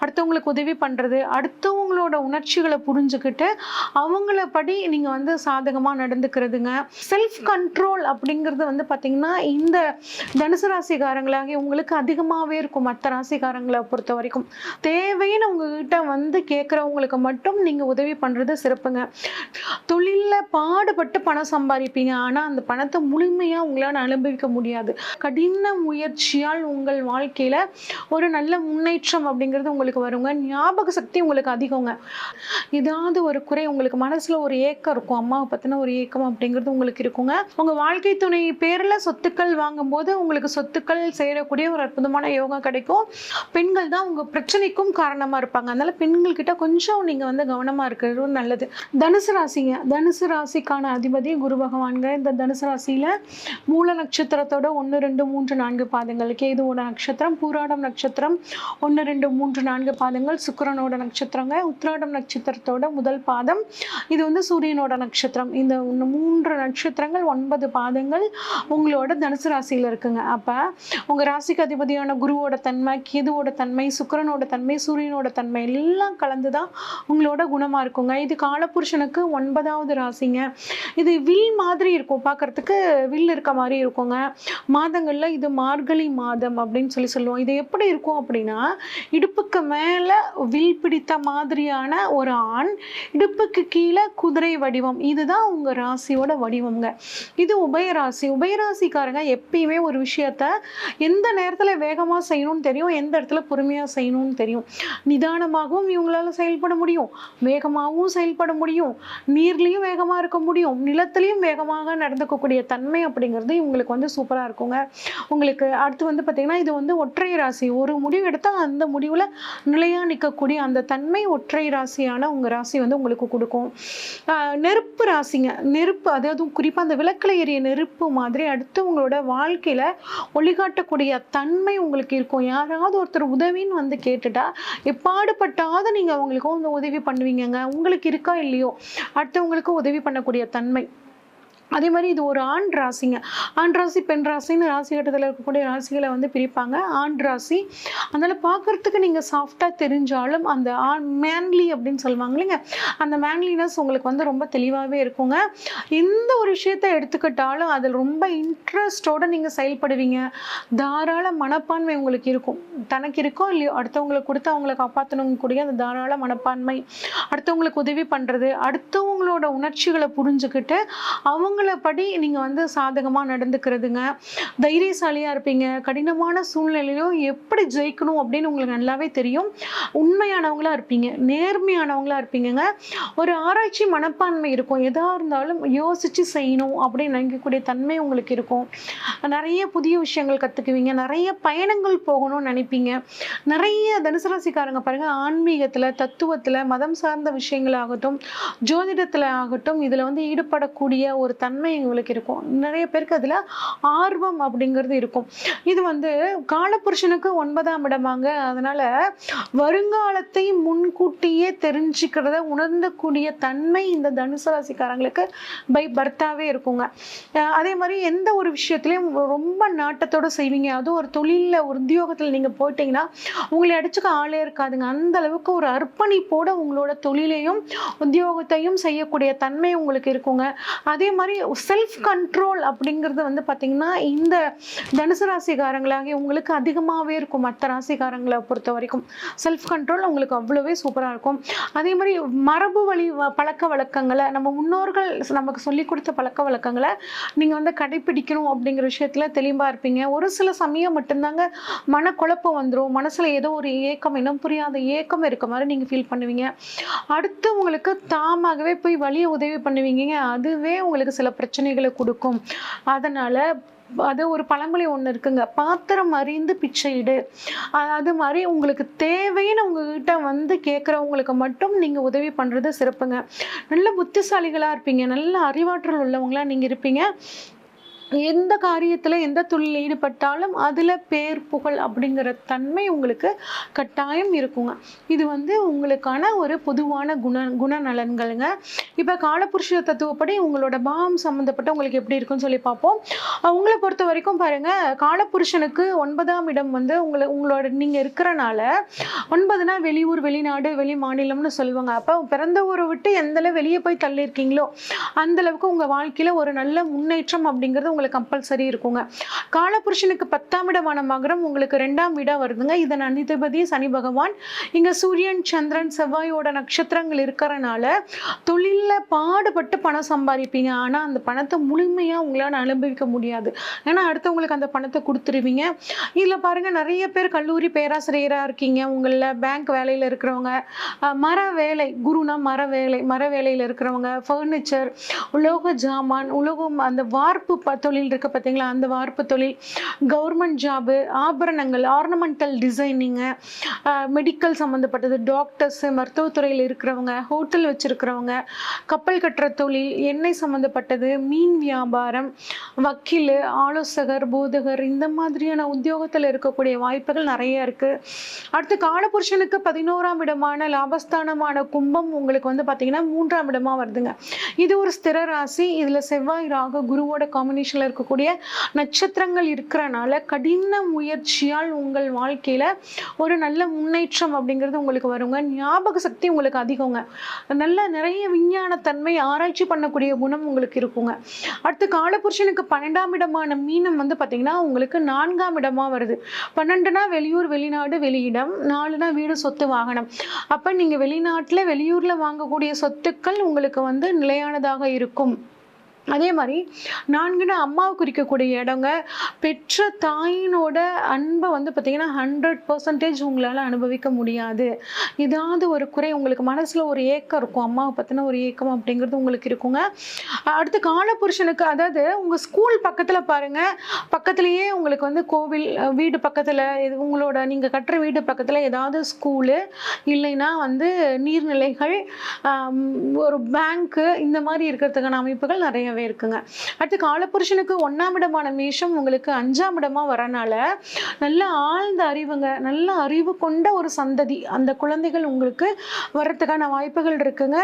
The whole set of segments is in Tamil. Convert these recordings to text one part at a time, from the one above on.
அடுத்தவங்களுக்கு உதவி பண்ணுறது, அடுத்தவங்களோட உணர்ச்சிகளை புரிஞ்சுக்கிட்டு அவங்கள படி நீங்கள் வந்து சாதகமாக நடந்துக்கிறதுங்க. செல்ஃப் கண்ட்ரோல் அப்படிங்கிறது வந்து பார்த்திங்கன்னா இந்த தனுசு ராசிக்காரங்களாகி உங்களுக்கு அதிகமாகவே இருக்கும். மற்ற ராசிக்காரங்களை பொறுத்த வரைக்கும் தேவைன்னு உங்ககிட்ட வந்து கேட்குறவங்களுக்கு மட்டும் நீங்கள் உதவி பண்ணுறது சிறப்புங்க. தொழிலில் பாடுபட்டு பணம் சம்பாதிப்பீங்க, ஆனால் அந்த பணத்தை முழுமையாக உங்களால் அனுபவிக்க முடியாது. கடின முயற்சியால் உங்கள் வாழ்க்கையில் ஒரு நல்ல முன்னேற்றம் அப்படிங்கிறது உங்களுக்கு வருங்க. ஞாபக சக்தி உங்களுக்கு அதிகங்க. ஏதாவது ஒரு குறை உங்களுக்கு மனசில் ஒரு ஏக்கம் இருக்கும், அம்மாவை பற்றின ஒரு ஏக்கம் அப்படிங்கிறது உங்களுக்கு இருக்குங்க. உங்கள் வாழ்க்கை துணை பேரில் சொத்துக்கள் வாங்கும்போது உங்களுக்கு சொத்துக்கள் சேரக்கூடிய ஒரு அற்புதமான யோகம் கிடைக்கும். பெண்கள் தான் உங்கள் பிரச்சனைக்கும் காரணமாக இருப்பாங்க. அதனால் பெண்கள் கிட்ட கொஞ்சம் நீங்கள் வந்து கவனமாக இருக்கிறது நல்லது. தனுசு ராசிங்க, தனுசு ராசிக்கான அதிபதி குரு பகவான்க. இந்த தனுசு ராசியில் மூல நட்சத்திரத்தோட 1, 2, 3, 4 பாதங்கள், கேதுவோட நட்சத்திரம், பூராடம் நட்சத்திரம் 1, 2, 3, 4 பாதங்கள், சுக்கிரனோட நட்சத்திரங்க, உத்திராடம் நட்சத்திரத்தோட முதல் பாதம், இது வந்து சூரியனோட நட்சத்திரம். இந்த 3 நட்சத்திரங்கள் 9 பாதங்கள் உங்களோட தனுசு ராசியில் இருக்குங்க. அப்போ உங்கள் ராசிக்கு அதிபதியான குருவோட தன்மை, கேதுவோட தன்மை, சுக்கிரனோட தன்மை, சூரியனோட தன்மை எல்லாம் கலந்து தான் உங்களோட குணமாக இருக்குங்க. இது காலபுருஷனுக்கு 9வது ராசிங்க. இது வில் மாதிரி இருக்கும், பார்க்கறதுக்கு வில் இருக்க மாதிரி இருக்குங்க. மாதங்களில் இது மார்கழி மாதம் அப்படின்னு சொல்லுவோம். இது எப்படி இருக்கும் அப்படின்னா, இடுப்புக்கு மேலே வில் பிடித்த மாதிரியான ஒரு ஆண், இடுப்புக்கு கீழே குதிரை வடிவம். இதுதான் உங்கள் ராசியோட வடிவம்ங்க. இது உபயராசி. உபயராசிக்காரங்க எப்பயுமே ஒரு விஷயத்த எந்த நேரத்தில் வேகமாக செய்யணும்னு தெரியும், எந்த இடத்துல பொறுமையாக செய்யணும்னு தெரியும். நிதானமாகவும் இவங்களால செயல்பட முடியும், வேகமாகவும் செயல்பட முடியும், நீர்லேயும் வேகமாக இருக்க முடியும், நிலத்திலையும் வேகமாக நடந்துக்கக்கூடிய தன்மை அப்படிங்கிறது இவங்களுக்கு வந்து சூப்பராக இருக்குங்க. உங்களுக்கு அடுத்து வந்து பார்த்திங்கன்னா, இது வந்து ஒற்றை ராசி. ஒரு முடிவு எடுத்தால் அந்த முடிவில் நிலையாக நிற்கக்கூடிய அந்த தன்மை ஒற்றை ராசியான உங்கள் ராசி வந்து உங்களுக்கு கொடுக்கும். நெருப்பு ராசிங்க. நெருப்பு, அதாவது குறிப்பாக அந்த விளக்கில் எரிய நெருப்பு மாதிரி அடுத்து உங்களோட வாழ்க்கையில் ஒளிகாட்டக்கூடிய தன்மை உங்களுக்கு இருக்கும். யாராவது ஒருத்தர் உதவின்னு வந்து கேட்டுட்டா எப்பாடுபட்டாவது நீங்கள் அவங்களுக்கு வந்து உதவி பண்ணுவீங்கங்க. உங்களுக்கு இருக்கா இல்லையோ அடுத்தவங்களுக்கு உதவி பண்ணக்கூடிய தன்மை. அதே மாதிரி இது ஒரு ஆண் ராசிங்க. ஆண் ராசி பெண் ராசின்னு ராசி கட்டத்தில் இருக்கக்கூடிய ராசிகளை வந்து பிரிப்பாங்க. ஆண் ராசி, அதனால் பார்க்குறதுக்கு நீங்கள் சாஃப்டாக தெரிஞ்சாலும் அந்த மேன்லி அப்படின்னு சொல்லுவாங்க இல்லைங்க, அந்த மேன்லினஸ் உங்களுக்கு வந்து ரொம்ப தெளிவாகவே இருக்குங்க. எந்த ஒரு விஷயத்தை எடுத்துக்கிட்டாலும் அதில் ரொம்ப இன்ட்ரெஸ்டோடு நீங்கள் செயல்படுவீங்க. தாராள மனப்பான்மை உங்களுக்கு இருக்கும். தனக்கு இருக்கோ இல்லையோ அடுத்தவங்களுக்கு கொடுத்து அவங்களை காப்பாற்றணுங்கக்கூடிய அந்த தாராள மனப்பான்மை, அடுத்தவங்களுக்கு உதவி பண்ணுறது, அடுத்தவங்களோட உணர்ச்சிகளை புரிஞ்சுக்கிட்டு அவங்க படி நீங்க வந்து சாதகமா நடந்துக்கிறதுங்க. தைரியசாலியா இருப்பீங்க. கடினமான சூழ்நிலையிலும் எப்படி ஜெயிக்கணும் அப்படின்னு உங்களுக்கு நல்லாவே தெரியும். உண்மையானவங்களா இருப்பீங்க, நேர்மையானவங்களா இருப்பீங்க. ஒரு ஆராய்ச்சி மனப்பான்மை இருக்கும். எதா இருந்தாலும் யோசிச்சு செய்யணும் அப்படின்னு நினைக்கக்கூடிய தன்மை உங்களுக்கு இருக்கும். நிறைய புதிய விஷயங்கள் கத்துக்குவீங்க. நிறைய பயணங்கள் போகணும்னு நினைப்பீங்க. நிறைய தனுசு ராசிக்காரங்க பாருங்க, ஆன்மீகத்துல, தத்துவத்துல, மதம் சார்ந்த விஷயங்களாகட்டும், ஜோதிடத்துல ஆகட்டும், இதுல வந்து ஈடுபடக்கூடிய ஒரு தன்மை உங்களுக்கு இருக்கும். நிறைய பேருக்கு அதுல ஆர்வம் அப்படிங்கிறது இருக்கும். இது வந்து காலபுருஷனுக்கு 9ஆம் இடமாங்க. அதனால வருங்காலத்தை முன்கூட்டியே தெரிஞ்சுக்கிறத உணர்ந்தக்கூடிய தன்மை இந்த தனுசு ராசிக்காரங்களுக்கு பை பர்த்தாவே இருக்குங்க. அதே மாதிரி எந்த ஒரு விஷயத்திலையும் ரொம்ப நாட்டத்தோட செய்வீங்க. அதுவும் ஒரு தொழிலில், ஒரு உத்தியோகத்தில் நீங்க போயிட்டீங்கன்னா உங்களை அடிச்சுக்க ஆளே இருக்காதுங்க. அந்த அளவுக்கு ஒரு அர்ப்பணிப்போட உங்களோட தொழிலையும் உத்தியோகத்தையும் செய்யக்கூடிய தன்மை உங்களுக்கு இருக்குங்க. அதே மாதிரி செல்ஃப் கண்ட்ரோல் அப்படிங்கிறது வந்து பார்த்தீங்கன்னா இந்த தனுசு ராசிக்காரங்களாகி உங்களுக்கு அதிகமாகவே இருக்கும். மற்ற ராசிக்காரங்களை பொறுத்த வரைக்கும் செல்ஃப் கண்ட்ரோல் உங்களுக்கு அவ்வளோவே சூப்பராக இருக்கும். அதே மாதிரி மரபு வழி பழக்க வழக்கங்களை, நம்ம முன்னோர்கள் நமக்கு சொல்லி கொடுத்த பழக்க வழக்கங்களை நீங்கள் வந்து கடைப்பிடிக்கணும் அப்படிங்கிற விஷயத்தில் தெளிவாக இருப்பீங்க. ஒரு சில சமயம் மட்டும்தாங்க மனக்குழப்பம் வந்துடும். மனசில் ஏதோ ஒரு ஏக்கம், இனம் புரியாத ஏக்கம் இருக்க மாதிரி நீங்கள் ஃபீல் பண்ணுவீங்க. அடுத்து உங்களுக்கு தாமாகவே போய் வழியை உதவி பண்ணுவீங்க. அதுவே உங்களுக்கு சில பிரச்சனைகளை கொடுக்கும். அதனால அது ஒரு பழமொழி ஒன்று இருக்குங்க, பாத்திரம் அறிந்து பிச்சையிடு. அது மாதிரி உங்களுக்கு தேவைன்னு உங்ககிட்ட வந்து கேட்குறவங்களுக்கு மட்டும் நீங்கள் உதவி பண்ணுறது சிறப்புங்க. நல்ல புத்திசாலிகளாக இருப்பீங்க, நல்ல அறிவாற்றல் உள்ளவங்களாக நீங்கள் இருப்பீங்க. எந்த காரியத்தில் எந்த தொழிலில் ஈடுபட்டாலும் அதில் பேர் புகழ் அப்படிங்கிற தன்மை உங்களுக்கு கட்டாயம் இருக்குங்க. இது வந்து உங்களுக்கான ஒரு பொதுவான குணநலன்களுங்க. இப்போ காலபுருஷ தத்துவப்படி உங்களோட பாவம் சம்மந்தப்பட்ட உங்களுக்கு எப்படி இருக்குன்னு சொல்லி பார்ப்போம். உங்களை பொறுத்த வரைக்கும் பாருங்கள், காலபுருஷனுக்கு 9ஆம் இடம் வந்து உங்களோட நீங்கள் இருக்கிறனால 9னா வெளியூர், வெளிநாடு, வெளி மாநிலம்னு சொல்லுவாங்க. அப்போ பிறந்த ஊரை விட்டு எந்தளவு வெளியே போய் தள்ளியிருக்கீங்களோ அந்தளவுக்கு உங்கள் வாழ்க்கையில் ஒரு நல்ல முன்னேற்றம் அப்படிங்கிறது உங்களுக்கு கம்பல்சரி இருக்குங்க. காலபுருஷனுக்கு 10ஆம் இடமான மகரம் உங்களுக்கு 2ஆம் வீடா வருதுங்க. இதன் அதிபதி சனி பகவான். இங்க சூரியன், சந்திரன், செவ்வாயோட நட்சத்திரங்கள் இருக்கிறனால தொழில பாடுபட்டு பணம் சம்பாதிப்பீங்க. ஆனா அந்த பணத்தை முழுமையா உங்களால அனுபவிக்க முடியாது. ஏன்னா அடுத்தவங்களுக்கு அந்த பணத்தை கொடுத்துருவீங்க. இதுல பாருங்க, நிறைய பேர் கல்லூரி பேராசிரியரா இருக்கீங்க, உங்கள பேங்க் வேலையில இருக்கிறவங்க, மர வேலை, குருனா மர வேலையில இருக்கிறவங்க, ஃபர்னிச்சர், உலோக ஜாமான், உலோகம், அந்த வார்ப்பு தொழில் இருக்கு பார்த்தீங்களா, அந்த வார்ப்பு தொழில், கவர்மெண்ட் ஜாபு, ஆபரணங்கள், ஆர்னமெண்டல் டிசைனிங்கு, மெடிக்கல் சம்மந்தப்பட்டது, டாக்டர்ஸு, மருத்துவத்துறையில் இருக்கிறவங்க, ஹோட்டல் வச்சுருக்கிறவங்க, கப்பல் கட்டுற தொழில், எண்ணெய் சம்மந்தப்பட்டது, மீன் வியாபாரம், வக்கீல், ஆலோசகர், போதகர், இந்த மாதிரியான உத்தியோகத்தில் இருக்கக்கூடிய வாய்ப்புகள் நிறைய இருக்குது. அடுத்து காலபுருஷனுக்கு 11ஆம் இடமான லாபஸ்தானமான கும்பம் உங்களுக்கு வந்து பார்த்தீங்கன்னா 3ஆம் இடமா வருதுங்க. இது ஒரு ஸ்திர ராசி. இதில் செவ்வாய், ராகு, குருவோட காம்பினேஷன்ல இருக்கக்கூடிய நட்சத்திரங்கள் இருக்கிறனால கடின முயற்சியால் உங்கள் வாழ்க்கையில ஒரு நல்ல முன்னேற்றம் அப்படிங்கிறது உங்களுக்கு வருங்க. ஞாபக சக்தி உங்களுக்கு அதிகங்க. நல்ல நிறைய விஞ்ஞானத்தன்மை, ஆராய்ச்சி பண்ணக்கூடிய குணம் உங்களுக்கு இருக்குங்க. அடுத்து காலபுருஷனுக்கு 12ஆம் இடமான மீனம் வந்து பார்த்தீங்கன்னா உங்களுக்கு 4ஆம் இடமா வருது. 12னா வெளியூர், வெளிநாடு, வெளியிடம், 4னா வீடு, சொத்து, வாகனம். அப்ப நீங்க வெளிநாட்டுல, வெளியூர்ல வாங்கக்கூடிய சொத்துக்கள் உங்களுக்கு வந்து நிலையானதாக இருக்கும். அதே மாதிரி 4னா அம்மாவை குறிக்கக்கூடிய இடங்க. பெற்ற தாயினோட அன்பை வந்து பார்த்தீங்கன்னா 100% உங்களால் அனுபவிக்க முடியாது. ஏதாவது ஒரு குறை உங்களுக்கு மனசில் ஒரு ஏக்கம் இருக்கும், அம்மாவை பற்றின ஒரு ஏக்கம் அப்படிங்கிறது உங்களுக்கு இருக்குங்க. அடுத்து காலபுருஷனுக்கு, அதாவது உங்கள் ஸ்கூல் பக்கத்தில் பாருங்கள், பக்கத்துலேயே உங்களுக்கு வந்து கோவில், வீடு பக்கத்தில், உங்களோட நீங்கள் கட்டுற வீடு பக்கத்தில் ஏதாவது ஸ்கூலு, இல்லைன்னா வந்து நீர்நிலைகள், ஒரு பேங்க்கு, இந்த மாதிரி இருக்கிறதுக்கான அமைப்புகள் நிறைய இருக்குங்க. அடுத்து காலபுருஷனுக்கு 1ஆம் இடமான மேஷம் உங்களுக்கு 5ஆம் இடமா வரனால நல்ல ஆழ்ந்த அறிவுங்க, நல்ல அறிவு கொண்ட ஒரு சந்ததி, அந்த குழந்தைகள் உங்களுக்கு வர்றதுக்கான வாய்ப்புகள் இருக்குங்க.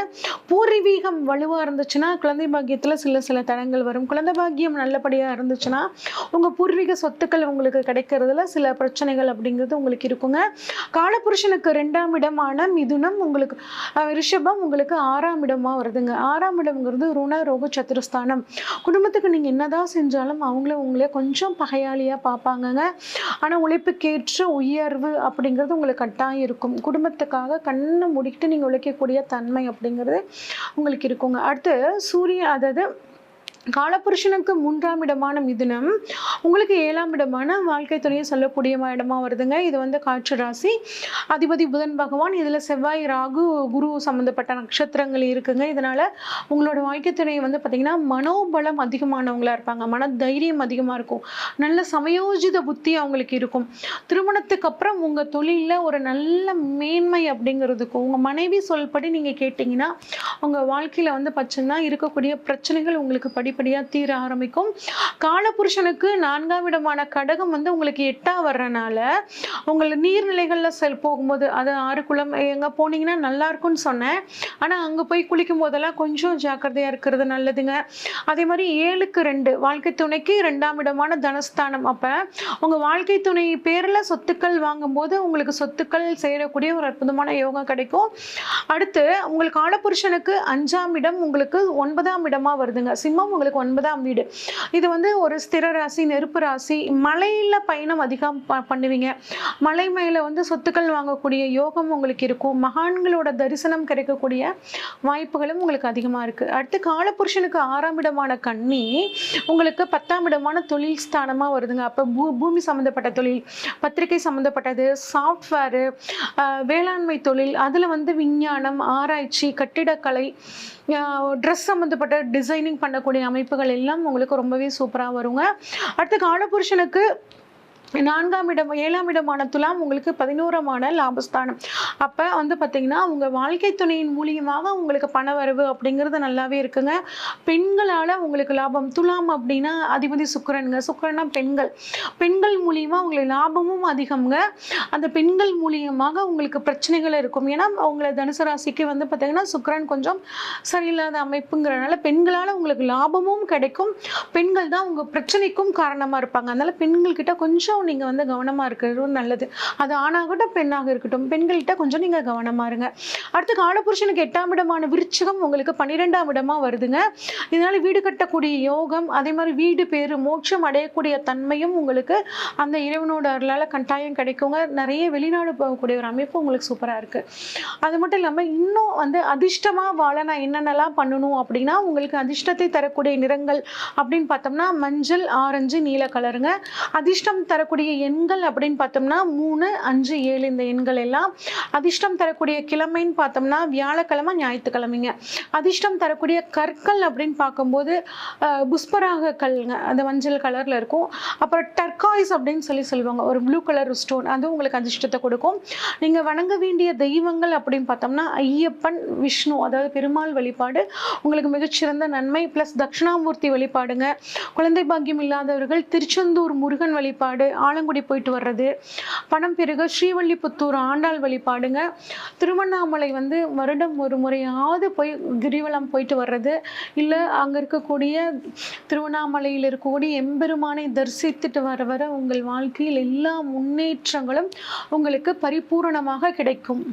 பூர்வீகம் வலுவா இருந்துச்சுன்னா குழந்தை பாக்கியத்துல சில தடங்கள் வரும். குழந்தை பாக்கியம் நல்லபடியா இருந்துச்சுன்னா உங்க பூர்வீக சொத்துக்கள் உங்களுக்கு கிடைக்கிறதுல சில பிரச்சனைகள் அப்படிங்கிறது உங்களுக்கு இருக்குங்க. காலபுருஷனுக்கு 2ஆம் இடமான மிதுனம் உங்களுக்கு, ரிஷபம் உங்களுக்கு 6ஆம் இடமா வருதுங்க. 6ஆம் இடம்ங்கிறது ருண ரோக சத்துருஸ்தானம். குடும்பத்துக்கு நீங்க என்னதான் செஞ்சாலும் உங்களே கொஞ்சம் பகையாளியா பார்ப்பாங்கங்க. ஆனா உழைப்புக்கேற்ற உயர்வு அப்படிங்கிறது உங்களுக்கு கட்டாயம் இருக்கும். குடும்பத்துக்காக கண்ணை மூடிக்கிட்டு நீங்க உழைக்கக்கூடிய தன்மை அப்படிங்கிறது உங்களுக்கு இருக்குங்க. அடுத்து சூரியன், அதாவது காலபுருஷனுக்கு 3ஆம் இடமான மிதுனம் உங்களுக்கு 7ஆம் இடமான வாழ்க்கை துணையை சொல்லக்கூடிய இடமா வருதுங்க. இது வந்து காற்று ராசி, அதிபதி புதன் பகவான். இதில் செவ்வாய், ராகு, குரு சம்மந்தப்பட்ட நட்சத்திரங்கள் இருக்குங்க. இதனால உங்களோட வாழ்க்கை துணையை வந்து பார்த்தீங்கன்னா மனோபலம் அதிகமானவங்களா இருப்பாங்க, மன தைரியம் அதிகமாக இருக்கும், நல்ல சமயோஜித புத்தி அவங்களுக்கு இருக்கும். திருமணத்துக்கு அப்புறம் உங்கள் தொழிலில் ஒரு நல்ல மேன்மை அப்படிங்கிறதுக்கும் உங்கள் மனைவி சொல்படி நீங்கள் கேட்டிங்கன்னா உங்கள் வாழ்க்கையில் வந்து பார்த்தீங்கன்னா இருக்கக்கூடிய பிரச்சனைகள் உங்களுக்கு படிப்படியாக தீர ஆரம்பிக்கும். காலபுருஷனுக்கு 4ஆம் இடமான கடகம் வந்து உங்களுக்கு 8ஆ வர்றனால உங்களை நீர்நிலைகளில் போகும்போது, அது ஆறு குளம் எங்கே போனீங்கன்னா நல்லா இருக்கும்னு சொன்னேன், ஆனால் அங்கே போய் குளிக்கும் போதெல்லாம் கொஞ்சம் ஜாக்கிரதையாக இருக்கிறது நல்லதுங்க. அதே மாதிரி 7க்கு 2 வாழ்க்கை துணைக்கு 2ஆம் இடமான தனஸ்தானம். அப்போ உங்கள் வாழ்க்கை துணை பேரில் சொத்துக்கள் வாங்கும்போது உங்களுக்கு சொத்துக்கள் சேரக்கூடிய ஒரு அற்புதமான யோகம் கிடைக்கும். அடுத்து உங்களுக்கு காலபுருஷனுக்கு 5ஆம் இடம் உங்களுக்கு 9ஆம் இடமா வருதுங்க. சிம்மம் உங்களுக்கு 9ஆம் வீடு. இது வந்து ஒரு ஸ்திர ராசி, நெருப்பு ராசி. மலையில பயணம் அதிகம் பண்ணுவீங்க, மலை மேல வந்து சொத்துக்கள் வாங்கக்கூடிய யோகம் உங்களுக்கு இருக்கும். மகான்களோட தரிசனம் கிடைக்கக்கூடிய வாய்ப்புகளும் உங்களுக்கு அதிகமா இருக்கு. அடுத்து காலபுருஷனுக்கு 6ஆம் இடமான கன்னி உங்களுக்கு 10ஆம் இடமான தொழில் ஸ்தானமா வருதுங்க. அப்ப பூமி சம்பந்தப்பட்ட தொழில், பத்திரிகை சம்பந்தப்பட்டது, சாஃப்ட்வேரு, வேளாண்மை தொழில், அதுல வந்து விஞ்ஞானம், ஆராய்ச்சி, கட்டிடக்கலை, ட்ரெஸ் சம்மந்தப்பட்ட டிசைனிங் பண்ணக்கூடிய அமைப்புகள் எல்லாம் உங்களுக்கு ரொம்பவே சூப்பராக வருங்க. அடுத்து காலபுருஷனுக்கு 4ஆம் இடம் 7ஆம் இடமான துலாம் உங்களுக்கு 11ஆம் ஆன லாபஸ்தானம். அப்போ வந்து பார்த்தீங்கன்னா உங்கள் வாழ்க்கை துணையின் மூலியமாக உங்களுக்கு பண வரவு அப்படிங்கிறது நல்லாவே இருக்குங்க. பெண்களால் உங்களுக்கு லாபம். துலாம் அப்படின்னா அதிபதி சுக்கிரனுங்க. சுக்கிரனா பெண்கள். பெண்கள் மூலியமாக உங்களுக்கு லாபமும் அதிகம்ங்க. அந்த பெண்கள் மூலியமாக உங்களுக்கு பிரச்சனைகள் இருக்கும். ஏன்னா உங்களை தனுசு ராசிக்கு வந்து பார்த்தீங்கன்னா சுக்கிரன் கொஞ்சம் சரியில்லாத அமைப்புங்கிறனால பெண்களால் உங்களுக்கு லாபமும் கிடைக்கும். பெண்கள் தான் உங்கள் பிரச்சனைக்கும் காரணமாக இருப்பாங்க. அதனால பெண்கள்கிட்ட கொஞ்சம் நீங்கள் வந்து கவனமாக இருக்கிறது நல்லது. அது ஆணாகட்டும் பெண்ணாக இருக்கட்டும், பெண்கள்கிட்ட கொஞ்சம் நீங்கள் கவனமாக இருங்க. அடுத்து காலபுருஷனுக்கு 8ஆம் இடமான விருச்சிகம் உங்களுக்கு 12ஆம் இடமாக வருதுங்க. இதனால் வீடு கட்டக்கூடிய யோகம், அதே மாதிரி வீடு பேரு மோட்சம் அடையக்கூடிய தன்மையும் உங்களுக்கு அந்த இறைவனோட அருளால் கட்டாயம் கிடைக்குங்க. நிறைய வெளிநாடு போகக்கூடிய ஒரு அமைப்பு உங்களுக்கு சூப்பராக இருக்குது. அது மட்டும் இல்லாமல் இன்னும் வந்து அதிர்ஷ்டமாக வாழ நான் என்னென்னலாம் பண்ணணும் அப்படின்னா, உங்களுக்கு அதிர்ஷ்டத்தை தரக்கூடிய நிறங்கள் அப்படின்னு பார்த்தோம்னா மஞ்சள், ஆரஞ்சு, நீல கலருங்க. அதிர்ஷ்டம் தரக்கூடிய எண்கள் அப்படின்னு பார்த்தோம்னா 3, 5, 7 இந்த எண்கள் எல்லாம். அதிர்ஷ்டம் தரக்கூடிய கிழமைன்னு பார்த்தோம்னா வியாழக்கிழமை, ஞாயிற்றுக்கிழமைங்க. அதிர்ஷ்டம் தரக்கூடிய கற்கள் அப்படின்னு பார்க்கும்போது புஷ்பராக கல்ங்க, அந்த மஞ்சள் கலரில் இருக்கும். அப்புறம் டர்காய்ஸ் அப்படின்னு சொல்லுவாங்க, ஒரு ப்ளூ கலர் ஸ்டோன், அதுவும் உங்களுக்கு அதிர்ஷ்டத்தை கொடுக்கும். நீங்கள் வணங்க வேண்டிய தெய்வங்கள் அப்படின்னு பார்த்தோம்னா ஐயப்பன், விஷ்ணு அதாவது பெருமாள் வழிபாடு உங்களுக்கு மிகச்சிறந்த நன்மை. ப்ளஸ் தட்சிணாமூர்த்தி வழிபாடுங்க. குழந்தை பாக்கியம் இல்லாதவர்கள் திருச்செந்தூர் முருகன் வழிபாடு, ஆலங்குடி போயிட்டு வர்றது, பணம் பெருக ஸ்ரீவல்லிபுத்தூர் ஆண்டாள் வழிபாடுங்க. திருவண்ணாமலை வந்து வருடம் ஒரு முறையாவது போய் கிரிவலம் போயிட்டு வர்றது, இல்லை அங்கே இருக்கக்கூடிய திருவண்ணாமலையில் இருக்கக்கூடிய எம்பெருமானை தரிசித்துட்டு வர உங்கள் வாழ்க்கையில் எல்லா முன்னேற்றங்களும் உங்களுக்கு பரிபூரணமாக கிடைக்கும்.